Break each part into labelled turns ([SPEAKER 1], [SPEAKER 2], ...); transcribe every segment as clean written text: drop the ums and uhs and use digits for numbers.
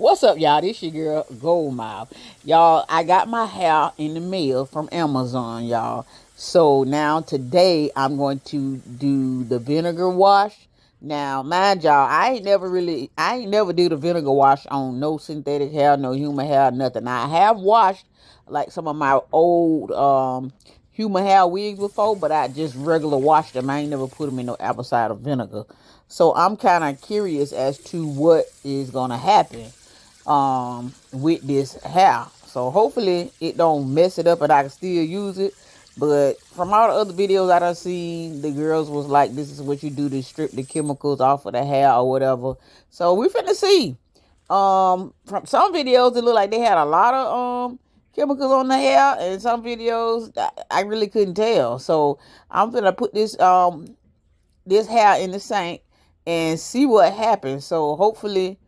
[SPEAKER 1] What's up, y'all? This your girl, Goldmouth. Y'all, I got my hair in the mail from Amazon, y'all. So now today I'm going to do the vinegar wash. Now, mind y'all, I ain't never do the vinegar wash on no synthetic hair, no human hair, nothing. Now, I have washed like some of my old human hair wigs before, but I just regular washed them. I ain't never put them in no apple cider vinegar. So I'm kind of curious as to what is gonna happen with this hair. So hopefully it don't mess it up and I can still use it. But from all the other videos I done seen, the girls was like, this is what you do to strip the chemicals off of the hair or whatever. So we finna see. From some videos it looked like they had a lot of chemicals on the hair, and some videos I really couldn't tell. So I'm gonna put this hair in the sink and see what happens. So hopefully,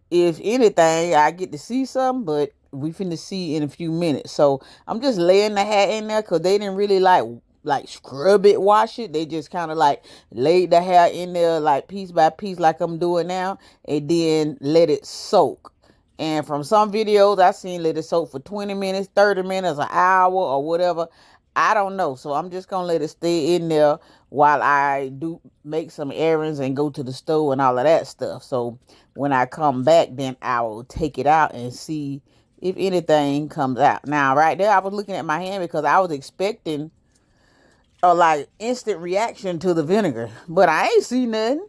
[SPEAKER 1] if anything, I get to see something, but we finna see in a few minutes. So I'm just laying the hair in there because they didn't really like scrub it, wash it. They just kind of like laid the hair in there like piece by piece like I'm doing now, and then let it soak. And from some videos I seen let it soak for 20 minutes, 30 minutes, an hour, or whatever. I don't know. So I'm just gonna let it stay in there while I do make some errands and go to the store and all of that stuff. So when I come back, then I will take it out and see if anything comes out. Now, right there, I was looking at my hand because I was expecting a like instant reaction to the vinegar, but I ain't see nothing.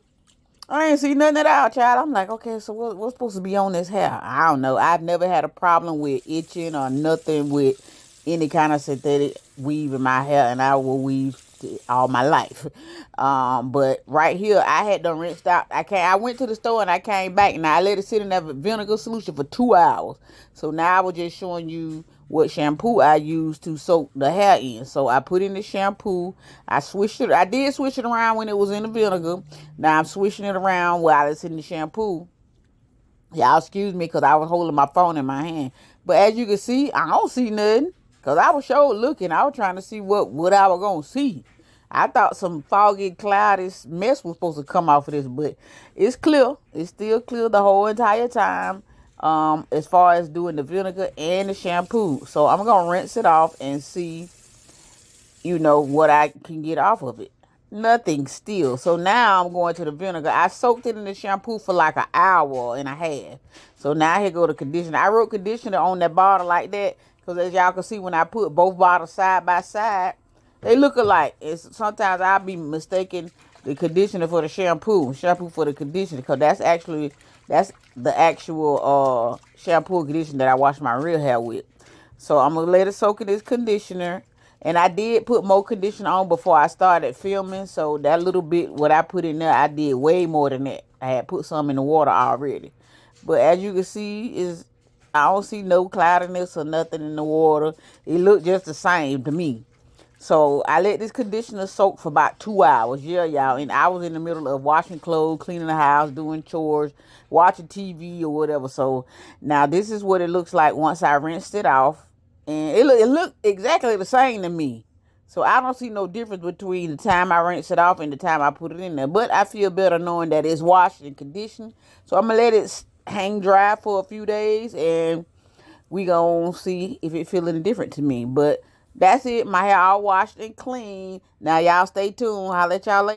[SPEAKER 1] I ain't see nothing at all, child. I'm like, okay, so what's supposed to be on this hair? I don't know. I've never had a problem with itching or nothing with any kind of synthetic weave in my hair, and I will weave all my life. But right here, I had done rinsed out. I went to the store and I came back, and I let it sit in that vinegar solution for 2 hours. So now I was just showing you what shampoo I used to soak the hair in. So I put in the shampoo. I did switch it around when it was in the vinegar. Now I'm switching it around while it's in the shampoo. Y'all excuse me because I was holding my phone in my hand. But as you can see, I don't see nothing. Because I was sure looking. I was trying to see what I was going to see. I thought some foggy, cloudy mess was supposed to come off of this. But it's clear. It's still clear the whole entire time. As far as doing the vinegar and the shampoo. So I'm going to rinse it off and see, what I can get off of it. Nothing still. So now I'm going to the vinegar. I soaked it in the shampoo for like an hour and a half. So now here go the conditioner. I wrote conditioner on that bottle like that because as y'all can see, when I put both bottles side by side, they look alike. Sometimes I'll be mistaking the conditioner for the shampoo for the conditioner, because that's the actual shampoo and conditioner that I wash my real hair with. So I'm gonna let it soak in this conditioner. And I did put more conditioner on before I started filming. So that little bit what I put in there, I did way more than that. I had put some in the water already. But as you can see, I don't see no cloudiness or nothing in the water. It looked just the same to me. So I let this conditioner soak for about 2 hours. Yeah, y'all. And I was in the middle of washing clothes, cleaning the house, doing chores, watching TV or whatever. So now this is what it looks like once I rinsed it off. And it looked exactly the same to me. So I don't see no difference between the time I rinse it off and the time I put it in there. But I feel better knowing that it's washed and conditioned. So I'm going to let it hang dry for a few days. And we going to see if it feeling different to me. But that's it. My hair all washed and clean. Now y'all stay tuned. I'll let y'all later.